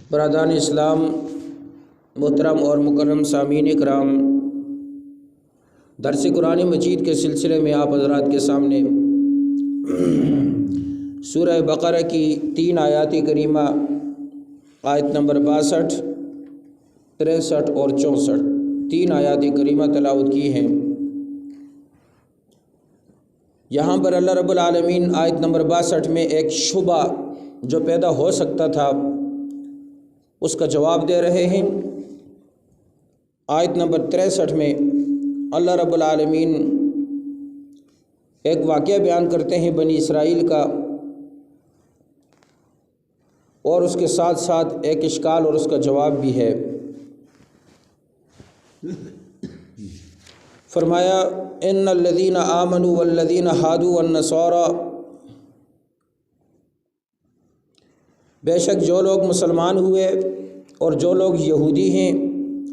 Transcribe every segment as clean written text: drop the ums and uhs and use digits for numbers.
برادران اسلام، محترم اور مکرم سامعین کرام، درس قرآن مجید کے سلسلے میں آپ حضرات کے سامنے سورہ بقرہ کی 3 آیات کریمہ آیت نمبر 62، 63 اور 64 3 آیات کریمہ تلاوت کی ہیں۔ یہاں پر اللہ رب العالمین آیت نمبر 62 میں ایک شبہ جو پیدا ہو سکتا تھا اس کا جواب دے رہے ہیں۔ آیت نمبر 63 میں اللہ رب العالمین ایک واقعہ بیان کرتے ہیں بنی اسرائیل کا، اور اس کے ساتھ ساتھ ایک اشکال اور اس کا جواب بھی ہے۔ فرمایا ان الذین آمنوا والذین ہادوا والنصارى، بے شک جو لوگ مسلمان ہوئے اور جو لوگ یہودی ہیں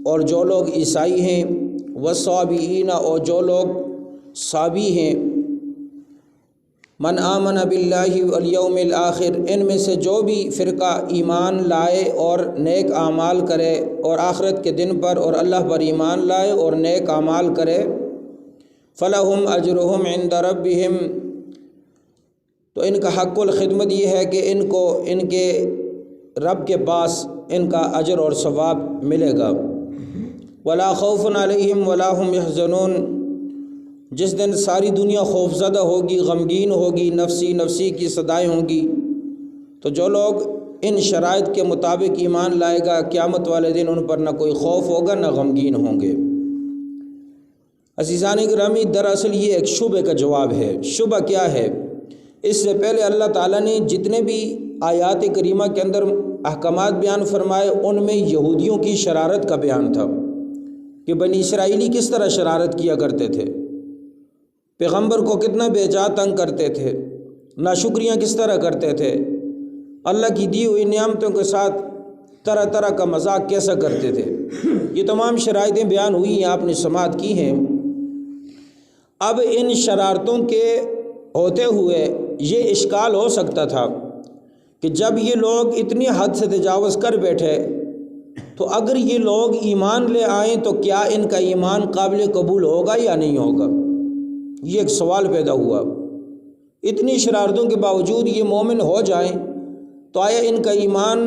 اور جو لوگ عیسائی ہیں، والصابئین اور جو لوگ صابی ہیں، من آمن باللہ والیوم الآخر، ان میں سے جو بھی فرقہ ایمان لائے اور نیک اعمال کرے اور آخرت کے دن پر اور اللہ پر ایمان لائے اور نیک اعمال کرے، فلہم اجرہم عند ربہم، تو ان کا حق الخدمت یہ ہے کہ ان کو ان کے رب کے پاس ان کا اجر اور ثواب ملے گا۔ ولا خوف علیہم ولا هم یحزنون، جس دن ساری دنیا خوف زدہ ہوگی، غمگین ہوگی، نفسی نفسی کی صدائیں ہوں گی، تو جو لوگ ان شرائط کے مطابق ایمان لائے گا، قیامت والے دن ان پر نہ کوئی خوف ہوگا نہ غمگین ہوں گے۔ عزیزان گرامی، دراصل یہ ایک شبہ کا جواب ہے۔ شبہ کیا ہے؟ اس سے پہلے اللہ تعالیٰ نے جتنے بھی آیات کریمہ کے اندر احکامات بیان فرمائے، ان میں یہودیوں کی شرارت کا بیان تھا کہ بنی اسرائیلی کس طرح شرارت کیا کرتے تھے، پیغمبر کو کتنا بے جا تنگ کرتے تھے، ناشکریاں کس طرح کرتے تھے، اللہ کی دی ہوئی نعمتوں کے ساتھ طرح طرح کا مذاق کیسا کرتے تھے۔ یہ تمام شرائطیں بیان ہوئی ہیں، آپ نے سماعت کی ہیں۔ اب ان شرارتوں کے ہوتے ہوئے یہ اشکال ہو سکتا تھا کہ جب یہ لوگ اتنی حد سے تجاوز کر بیٹھے تو اگر یہ لوگ ایمان لے آئیں تو کیا ان کا ایمان قابل قبول ہوگا یا نہیں ہوگا؟ یہ ایک سوال پیدا ہوا۔ اتنی شرارتوں کے باوجود یہ مومن ہو جائیں تو آیا ان کا ایمان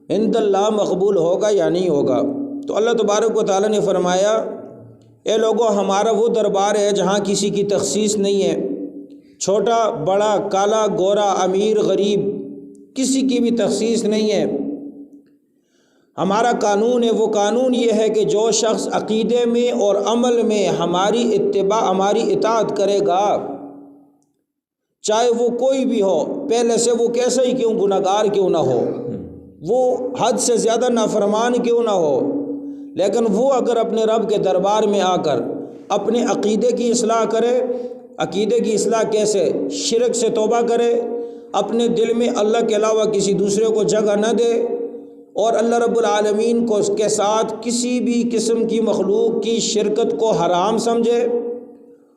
عند اللہ مقبول ہوگا یا نہیں ہوگا؟ تو اللہ تبارک و تعالیٰ نے فرمایا، اے لوگو، ہمارا وہ دربار ہے جہاں کسی کی تخصیص نہیں ہے، چھوٹا بڑا، کالا گورا، امیر غریب، کسی کی بھی تخصیص نہیں ہے۔ ہمارا قانون ہے، وہ قانون یہ ہے کہ جو شخص عقیدے میں اور عمل میں ہماری اتباع، ہماری اطاعت کرے گا، چاہے وہ کوئی بھی ہو، پہلے سے وہ کیسا ہی کیوں گناہگار کیوں نہ ہو، وہ حد سے زیادہ نافرمان کیوں نہ ہو، لیکن وہ اگر اپنے رب کے دربار میں آ کر اپنے عقیدے کی اصلاح کرے، عقیدے کی اصلاح کیسے؟ شرک سے توبہ کرے، اپنے دل میں اللہ کے علاوہ کسی دوسرے کو جگہ نہ دے، اور اللہ رب العالمین کو اس کے ساتھ کسی بھی قسم کی مخلوق کی شرکت کو حرام سمجھے،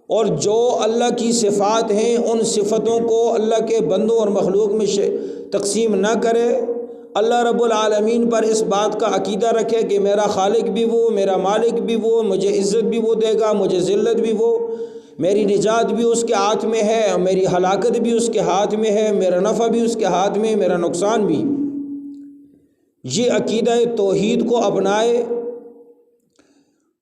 اور جو اللہ کی صفات ہیں ان صفتوں کو اللہ کے بندوں اور مخلوق میں تقسیم نہ کرے، اللہ رب العالمین پر اس بات کا عقیدہ رکھے کہ میرا خالق بھی وہ، میرا مالک بھی وہ، مجھے عزت بھی وہ دے گا، مجھے ذلت بھی وہ، میری نجات بھی اس کے ہاتھ میں ہے، میری ہلاکت بھی اس کے ہاتھ میں ہے، میرا نفع بھی اس کے ہاتھ میں، میرا نقصان بھی۔ یہ عقیدہ توحید کو اپنائے،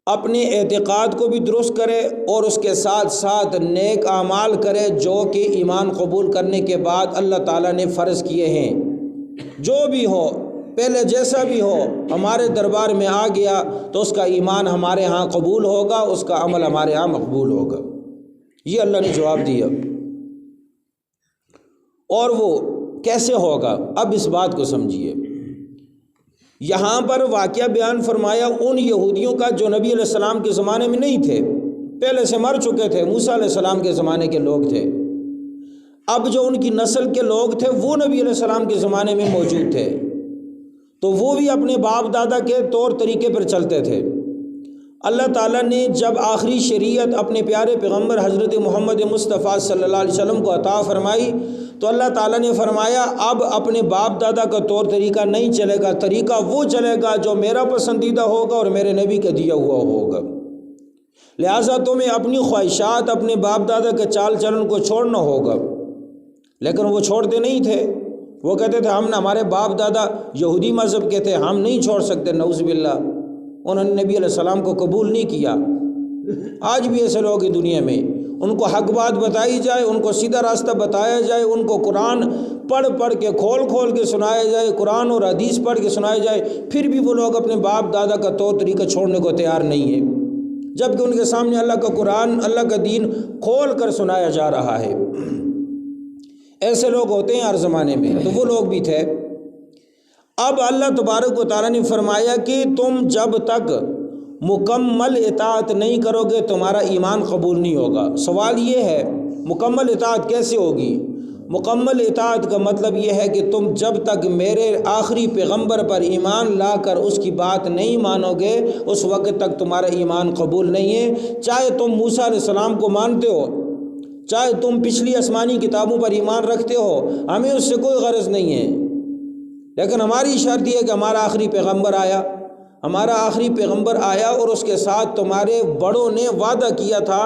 اپنے اعتقاد کو بھی درست کرے، اور اس کے ساتھ ساتھ نیک اعمال کرے جو کہ ایمان قبول کرنے کے بعد اللہ تعالیٰ نے فرض کیے ہیں۔ جو بھی ہو، پہلے جیسا بھی ہو، ہمارے دربار میں آ گیا تو اس کا ایمان ہمارے ہاں قبول ہوگا، اس کا عمل ہمارے ہاں مقبول ہوگا۔ یہ اللہ نے جواب دیا۔ اور وہ کیسے ہوگا؟ اب اس بات کو سمجھیے۔ یہاں پر واقعہ بیان فرمایا ان یہودیوں کا جو نبی علیہ السلام کے زمانے میں نہیں تھے، پہلے سے مر چکے تھے، موسیٰ علیہ السلام کے زمانے کے لوگ تھے۔ اب جو ان کی نسل کے لوگ تھے وہ نبی علیہ السلام کے زمانے میں موجود تھے، تو وہ بھی اپنے باپ دادا کے طور طریقے پر چلتے تھے۔ اللہ تعالیٰ نے جب آخری شریعت اپنے پیارے پیغمبر حضرت محمد مصطفیٰ صلی اللہ علیہ وسلم کو عطا فرمائی تو اللہ تعالیٰ نے فرمایا اب اپنے باپ دادا کا طور طریقہ نہیں چلے گا، طریقہ وہ چلے گا جو میرا پسندیدہ ہوگا اور میرے نبی کا دیا ہوا ہوگا۔ لہٰذا تمہیں اپنی خواہشات، اپنے باپ دادا کے چال چلن کو چھوڑنا ہوگا۔ لیکن وہ چھوڑتے نہیں تھے، وہ کہتے تھے ہمارے باپ دادا یہودی مذہب کے تھے، ہم نہیں چھوڑ سکتے، نعوذ باللہ۔ انہوں نے نبی علیہ السلام کو قبول نہیں کیا۔ آج بھی ایسے لوگ ہیں دنیا میں، ان کو حق بات بتائی جائے، ان کو سیدھا راستہ بتایا جائے، ان کو قرآن پڑھ پڑھ کے کھول کے سنایا جائے، قرآن اور حدیث پڑھ کے سنایا جائے، پھر بھی وہ لوگ اپنے باپ دادا کا طور طریقہ چھوڑنے کو تیار نہیں ہے، جبکہ ان کے سامنے اللہ کا قرآن، اللہ کا دین کھول کر سنایا جا رہا ہے۔ ایسے لوگ ہوتے ہیں ہر زمانے میں، تو وہ لوگ بھی تھے۔ اب اللہ تبارک و تعالیٰ نے فرمایا کہ تم جب تک مکمل اطاعت نہیں کرو گے تمہارا ایمان قبول نہیں ہوگا۔ سوال یہ ہے مکمل اطاعت کیسے ہوگی؟ مکمل اطاعت کا مطلب یہ ہے کہ تم جب تک میرے آخری پیغمبر پر ایمان لا کر اس کی بات نہیں مانو گے اس وقت تک تمہارا ایمان قبول نہیں ہے۔ چاہے تم موسیٰ علیہ السلام کو مانتے ہو، چاہے تم پچھلی آسمانی کتابوں پر ایمان رکھتے ہو، ہمیں اس سے کوئی غرض نہیں ہے، لیکن ہماری شرط یہ ہے کہ ہمارا آخری پیغمبر آیا اور اس کے ساتھ تمہارے بڑوں نے وعدہ کیا تھا،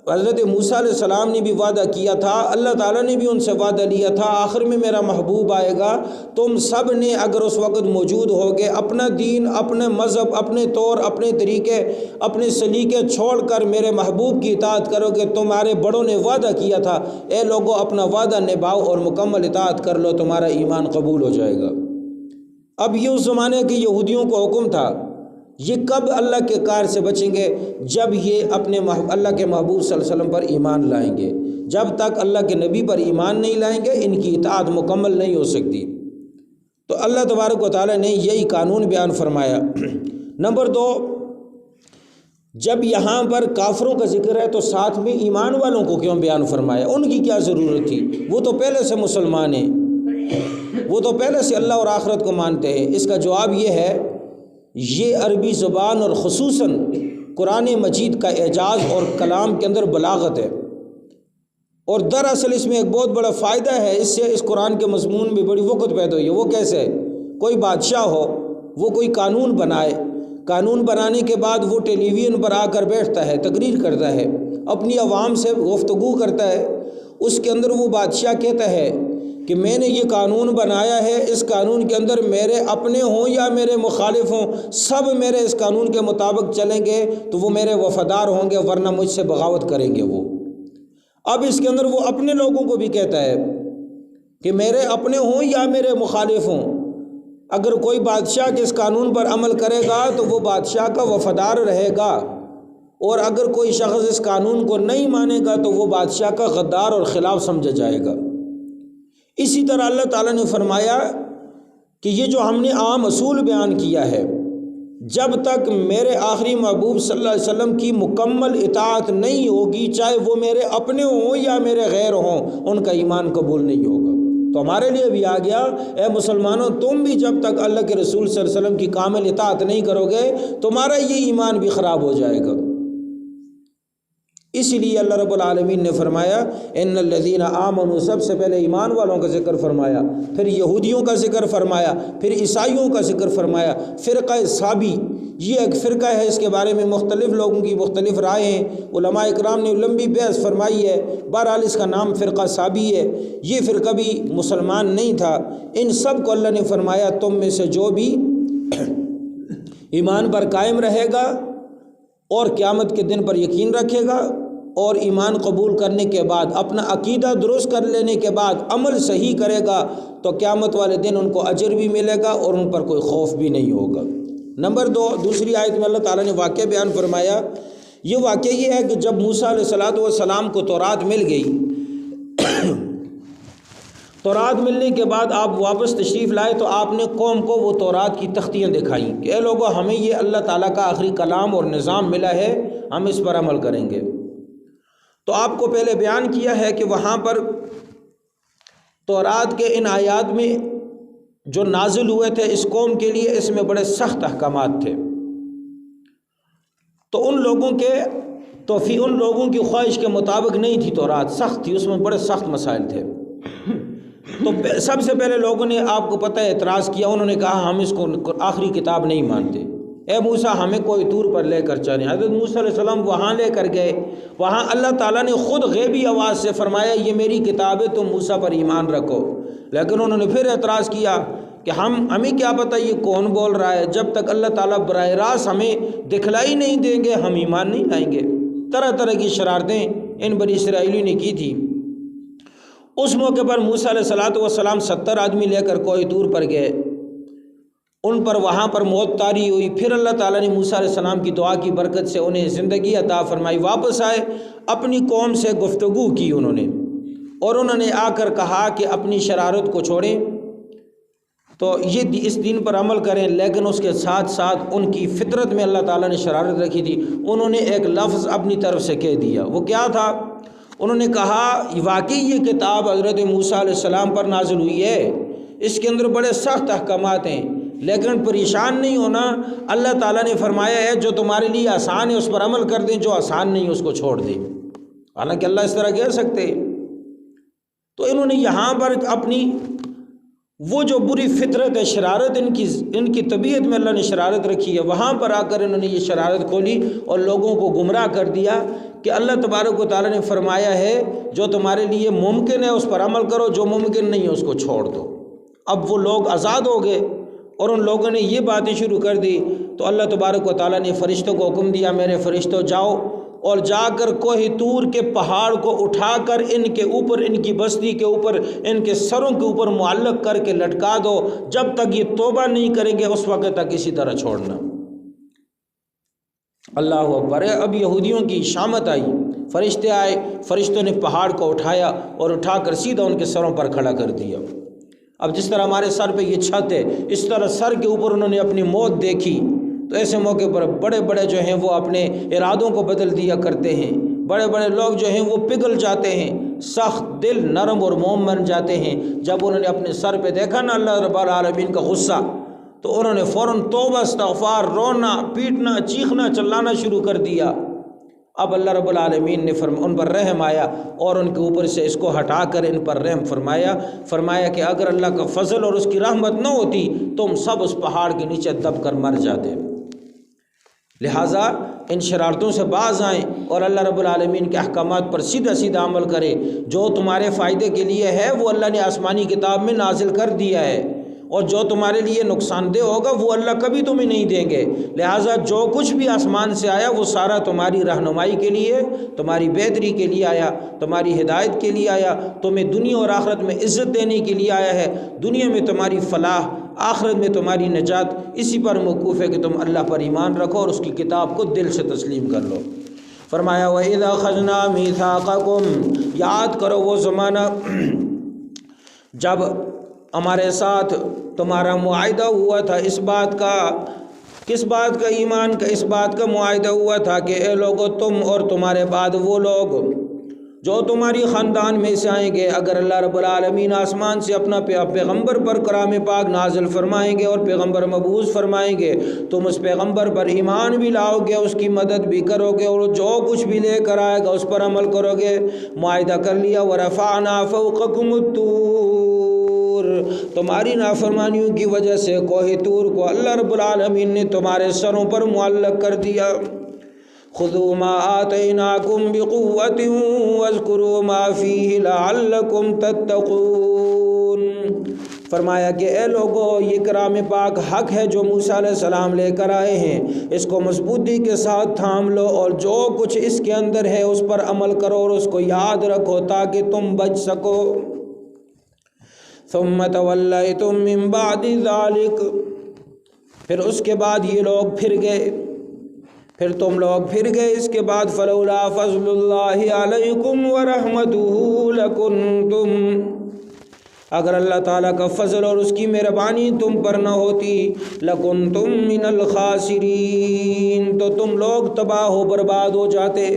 حضرت موسیٰ علیہ السلام نے بھی وعدہ کیا تھا، اللہ تعالیٰ نے بھی ان سے وعدہ لیا تھا آخر میں میرا محبوب آئے گا۔ تم سب نے اگر اس وقت موجود ہوگے، اپنا دین، اپنے مذہب، اپنے طور، اپنے طریقے، اپنے سلیقے چھوڑ کر میرے محبوب کی اطاعت کرو گے، تمہارے بڑوں نے وعدہ کیا تھا، اے لوگوں اپنا وعدہ نبھاؤ اور مکمل اطاعت کر لو، تمہارا ایمان قبول ہو جائے گا۔ اب یہ اس زمانے کے یہودیوں کو حکم تھا، یہ کب اللہ کے کار سے بچیں گے؟ جب یہ اپنے اللہ کے محبوب صلی اللہ علیہ وسلم پر ایمان لائیں گے۔ جب تک اللہ کے نبی پر ایمان نہیں لائیں گے ان کی اطاعت مکمل نہیں ہو سکتی۔ تو اللہ تبارک و تعالیٰ نے یہی قانون بیان فرمایا۔ نمبر 2، جب یہاں پر کافروں کا ذکر ہے تو ساتھ میں ایمان والوں کو کیوں بیان فرمایا؟ ان کی کیا ضرورت تھی؟ وہ تو پہلے سے مسلمان ہیں، وہ تو پہلے سے اللہ اور آخرت کو مانتے ہیں۔ اس کا جواب یہ ہے، یہ عربی زبان اور خصوصاً قرآن مجید کا اعجاز اور کلام کے اندر بلاغت ہے، اور دراصل اس میں ایک بہت بڑا فائدہ ہے، اس سے اس قرآن کے مضمون میں بڑی وقت پیدا ہوئی ہے۔ وہ کیسے؟ کوئی بادشاہ ہو، وہ کوئی قانون بنائے، قانون بنانے کے بعد وہ ٹیلی ویژن پر آ کر بیٹھتا ہے، تقریر کرتا ہے، اپنی عوام سے گفتگو کرتا ہے، اس کے اندر وہ بادشاہ کہتا ہے کہ میں نے یہ قانون بنایا ہے، اس قانون کے اندر میرے اپنے ہوں یا میرے مخالف ہوں، سب میرے اس قانون کے مطابق چلیں گے تو وہ میرے وفادار ہوں گے، ورنہ مجھ سے بغاوت کریں گے وہ۔ اب اس کے اندر وہ اپنے لوگوں کو بھی کہتا ہے کہ میرے اپنے ہوں یا میرے مخالف ہوں، اگر کوئی بادشاہ کے اس قانون پر عمل کرے گا تو وہ بادشاہ کا وفادار رہے گا، اور اگر کوئی شخص اس قانون کو نہیں مانے گا تو وہ بادشاہ کا غدار اور خلاف سمجھا جائے گا۔ اسی طرح اللہ تعالیٰ نے فرمایا کہ یہ جو ہم نے عام اصول بیان کیا ہے، جب تک میرے آخری محبوب صلی اللہ علیہ وسلم کی مکمل اطاعت نہیں ہوگی، چاہے وہ میرے اپنے ہوں یا میرے غیر ہوں، ان کا ایمان قبول نہیں ہوگا۔ تو ہمارے لیے بھی آ گیا، اے مسلمانوں تم بھی جب تک اللہ کے رسول صلی اللہ علیہ وسلم کی کامل اطاعت نہیں کرو گے تمہارا یہ ایمان بھی خراب ہو جائے گا۔ اسی لیے اللہ رب العالمین نے فرمایا ان الذین آمنوا، سب سے پہلے ایمان والوں کا ذکر فرمایا، پھر یہودیوں کا ذکر فرمایا، پھر عیسائیوں کا ذکر فرمایا۔ فرقہ صابی یہ ایک فرقہ ہے، اس کے بارے میں مختلف لوگوں کی مختلف رائے ہیں، علماء اکرام نے لمبی بحث فرمائی ہے، بہرحال اس کا نام فرقہ صابی ہے۔ یہ فرقہ بھی مسلمان نہیں تھا۔ ان سب کو اللہ نے فرمایا تم میں سے جو بھی ایمان پر قائم رہے گا اور قیامت کے دن پر یقین رکھے گا اور ایمان قبول کرنے کے بعد اپنا عقیدہ درست کر لینے کے بعد عمل صحیح کرے گا تو قیامت والے دن ان کو اجر بھی ملے گا اور ان پر کوئی خوف بھی نہیں ہوگا۔ نمبر 2، دوسری آیت میں اللہ تعالیٰ نے واقعہ بیان فرمایا۔ یہ واقعہ یہ ہے کہ جب موسیٰ علیہ السلام کو تورات مل گئی، تورات ملنے کے بعد آپ واپس تشریف لائے تو آپ نے قوم کو وہ تورات کی تختیاں دکھائیں کہ اے لوگو ہمیں یہ اللہ تعالیٰ کا آخری کلام اور نظام ملا ہے، ہم اس پر عمل کریں گے۔ تو آپ کو پہلے بیان کیا ہے کہ وہاں پر تورات کے ان آیات میں جو نازل ہوئے تھے اس قوم کے لیے اس میں بڑے سخت احکامات تھے، تو ان لوگوں کی خواہش کے مطابق نہیں تھی، تورات سخت تھی، اس میں بڑے سخت مسائل تھے۔ تو سب سے پہلے لوگوں نے آپ کو پتہ ہے اعتراض کیا، انہوں نے کہا ہم اس کو آخری کتاب نہیں مانتے، اے موسیٰ ہمیں کوئی طور پر لے کر چلیں۔ حضرت موسیٰ علیہ السلام وہاں لے کر گئے، وہاں اللہ تعالیٰ نے خود غیبی آواز سے فرمایا یہ میری کتاب ہے، تم موسیٰ پر ایمان رکھو۔ لیکن انہوں نے پھر اعتراض کیا کہ ہمیں کیا پتہ یہ کون بول رہا ہے، جب تک اللہ تعالیٰ براہ راست ہمیں دکھلائی نہیں دیں گے ہم ایمان نہیں لائیں گے۔ طرح طرح کی شرارتیں ان بنی اسرائیلی نے کی تھی۔ اس موقع پر موسیٰ علیہ السلام 70 آدمی لے کر کوئی طور پر گئے، ان پر وہاں پر موت طاری ہوئی۔ پھر اللہ تعالیٰ نے موسیٰ علیہ السلام کی دعا کی برکت سے انہیں زندگی عطا فرمائی، واپس آئے، اپنی قوم سے گفتگو کی انہوں نے، اور انہوں نے آ کر کہا کہ اپنی شرارت کو چھوڑیں تو یہ اس دین پر عمل کریں، لیکن اس کے ساتھ ساتھ ان کی فطرت میں اللہ تعالیٰ نے شرارت رکھی تھی۔ انہوں نے ایک لفظ اپنی طرف سے کہہ دیا، وہ کیا تھا؟ انہوں نے کہا واقعی یہ کتاب حضرت موسیٰ علیہ السلام پر نازل ہوئی ہے، اس کے اندر بڑے سخت احکامات ہیں، لیکن پریشان نہیں ہونا، اللہ تعالیٰ نے فرمایا ہے جو تمہارے لیے آسان ہے اس پر عمل کر دیں، جو آسان نہیں اس کو چھوڑ دیں۔ حالانکہ اللہ اس طرح کہہ سکتے۔ تو انہوں نے یہاں پر اپنی وہ جو بری فطرت ہے، شرارت ان کی طبیعت میں اللہ نے شرارت رکھی ہے، وہاں پر آ کر انہوں نے یہ شرارت کھولی اور لوگوں کو گمراہ کر دیا کہ اللہ تبارک و تعالیٰ نے فرمایا ہے جو تمہارے لیے ممکن ہے اس پر عمل کرو، جو ممکن نہیں ہے اس کو چھوڑ دو۔ اب وہ لوگ آزاد ہو گئے اور ان لوگوں نے یہ باتیں شروع کر دی، تو اللہ تبارک و تعالیٰ نے فرشتوں کو حکم دیا میرے فرشتوں جاؤ اور جا کر کوہ طور کے پہاڑ کو اٹھا کر ان کے اوپر، ان کی بستی کے اوپر، ان کے سروں کے اوپر معلق کر کے لٹکا دو، جب تک یہ توبہ نہیں کریں گے اس وقت تک اسی طرح چھوڑنا۔ اللہ اکبر۔ اب یہودیوں کی شامت آئی، فرشتے آئے، فرشتوں نے پہاڑ کو اٹھایا اور اٹھا کر سیدھا ان کے سروں پر کھڑا کر دیا۔ اب جس طرح ہمارے سر پہ یہ چھت ہے، اس طرح سر کے اوپر انہوں نے اپنی موت دیکھی۔ تو ایسے موقع پر بڑے بڑے جو ہیں وہ اپنے ارادوں کو بدل دیا کرتے ہیں، بڑے بڑے لوگ جو ہیں وہ پگھل جاتے ہیں، سخت دل نرم اور موم بن جاتے ہیں۔ جب انہوں نے اپنے سر پہ دیکھا نا اللہ رب العالمین کا غصہ، تو انہوں نے فوراً توبہ استغفار، رونا پیٹنا چیخنا چلانا شروع کر دیا۔ اب اللہ رب العالمین نے ان پر رحم آیا اور ان کے اوپر سے اس کو ہٹا کر ان پر رحم فرمایا کہ اگر اللہ کا فضل اور اس کی رحمت نہ ہوتی تم سب اس پہاڑ کے نیچے دب کر مر جاتے۔ لہٰذا ان شرارتوں سے باز آئیں اور اللہ رب العالمین کے احکامات پر سیدھا سیدھا عمل کریں۔ جو تمہارے فائدے کے لیے ہے وہ اللہ نے آسمانی کتاب میں نازل کر دیا ہے، اور جو تمہارے لیے نقصان دہ ہوگا وہ اللہ کبھی تمہیں نہیں دیں گے۔ لہٰذا جو کچھ بھی آسمان سے آیا وہ سارا تمہاری رہنمائی کے لیے، تمہاری بہتری کے لیے آیا، تمہاری ہدایت کے لیے آیا، تمہیں دنیا اور آخرت میں عزت دینے کے لیے آیا ہے۔ دنیا میں تمہاری فلاح، آخرت میں تمہاری نجات اسی پر موقوف ہے کہ تم اللہ پر ایمان رکھو اور اس کی کتاب کو دل سے تسلیم کر لو۔ فرمایا وَإِذَا أَخَذْنَا مِيثَاقَكُمْ، یاد کرو وہ زمانہ جب ہمارے ساتھ تمہارا معاہدہ ہوا تھا اس بات کا، کس بات کا؟ ایمان کا۔ اس بات کا معاہدہ ہوا تھا کہ اے لوگو تم اور تمہارے بعد وہ لوگ جو تمہاری خاندان میں سے آئیں گے، اگر اللہ رب العالمین آسمان سے اپنا پیغمبر پر کلام پاک نازل فرمائیں گے اور پیغمبر مبعوث فرمائیں گے، تم اس پیغمبر پر ایمان بھی لاؤ گے، اس کی مدد بھی کرو گے، اور جو کچھ بھی لے کر آئے گا اس پر عمل کرو گے۔ معاہدہ کر لیا۔ وَرَفَعْنَا فَوْقَكُمُ الطُّورَ، تمہاری نافرمانیوں کی وجہ سے کوہ طور کو اللہ رب العالمین نے تمہارے سروں پر معلق کر دیا۔ خذوا ما آتیناکم بقوۃ واذکروا ما فیہ لعلکم تتقون۔ فرمایا کہ اے لوگو یہ کلام پاک حق ہے جو موسیٰ علیہ السلام لے کر آئے ہیں، اس کو مضبوطی کے ساتھ تھام لو اور جو کچھ اس کے اندر ہے اس پر عمل کرو اور اس کو یاد رکھو تاکہ تم بچ سکو۔ ثم تولیتم من بعد ذلک، پھر اس کے بعد یہ لوگ پھر گئے، پھر تم لوگ پھر گئے اس کے بعد۔ فلولا فضل اللہ علیکم ورحمتہ لکنتم، اگر اللہ تعالیٰ کا فضل اور اس کی مہربانی تم پر نہ ہوتی، لکنتم من الخاسرین، تو تم لوگ تباہ و برباد ہو جاتے۔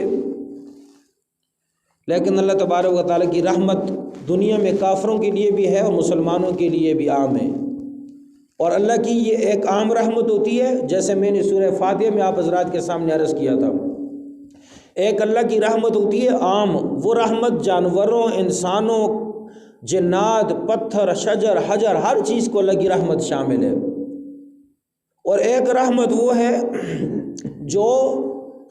لیکن اللہ تبارک و تعالیٰ کی رحمت دنیا میں کافروں کے لیے بھی ہے اور مسلمانوں کے لیے بھی عام ہے، اور اللہ کی یہ ایک عام رحمت ہوتی ہے، جیسے میں نے سورہ فاتحہ میں آپ حضرات کے سامنے عرض کیا تھا۔ ایک اللہ کی رحمت ہوتی ہے عام، وہ رحمت جانوروں، انسانوں، جنات، پتھر، شجر، حجر، ہر چیز کو اللہ کی رحمت شامل ہے۔ اور ایک رحمت وہ ہے جو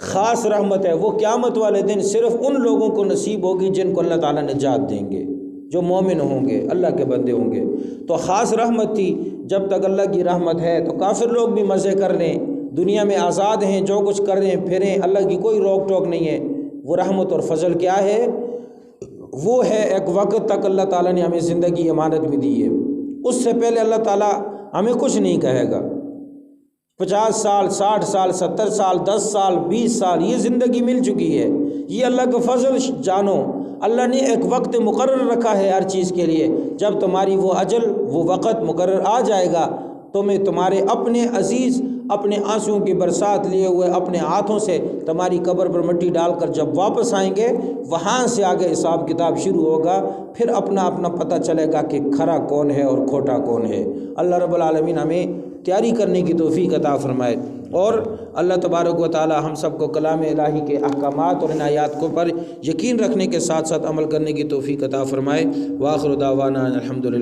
خاص رحمت ہے، وہ قیامت والے دن صرف ان لوگوں کو نصیب ہوگی جن کو اللہ تعالیٰ نجات دیں گے، جو مومن ہوں گے، اللہ کے بندے ہوں گے۔ تو خاص رحمت تھی، جب تک اللہ کی رحمت ہے تو کافر لوگ بھی مزے کر لیں، دنیا میں آزاد ہیں، جو کچھ کر رہے ہیں پھریں، اللہ کی کوئی روک ٹوک نہیں ہے۔ وہ رحمت اور فضل کیا ہے؟ وہ ہے ایک وقت تک اللہ تعالیٰ نے ہمیں زندگی امانت میں دی ہے، اس سے پہلے اللہ تعالیٰ ہمیں کچھ نہیں کہے گا۔ 50 سال، 60 سال، 70 سال، 10 سال، 20 سال یہ زندگی مل چکی ہے، یہ اللہ کا فضل جانو۔ اللہ نے ایک وقت مقرر رکھا ہے ہر چیز کے لیے، جب تمہاری وہ اجل، وہ وقت مقرر آ جائے گا، تمہیں تمہارے اپنے عزیز اپنے آنسوؤں کی برسات لیے ہوئے اپنے ہاتھوں سے تمہاری قبر پر مٹی ڈال کر جب واپس آئیں گے، وہاں سے آگے حساب کتاب شروع ہوگا، پھر اپنا اپنا پتہ چلے گا کہ کھرا کون ہے اور کھوٹا کون ہے۔ اللہ رب العالمین ہمیں تیاری کرنے کی توفیق عطا فرمائے، اور اللہ تبارک و تعالی ہم سب کو کلام الہی کے احکامات اور ان آیات کو پر یقین رکھنے کے ساتھ ساتھ عمل کرنے کی توفیق عطا فرمائے۔ وآخر دعوانا الحمدللہ۔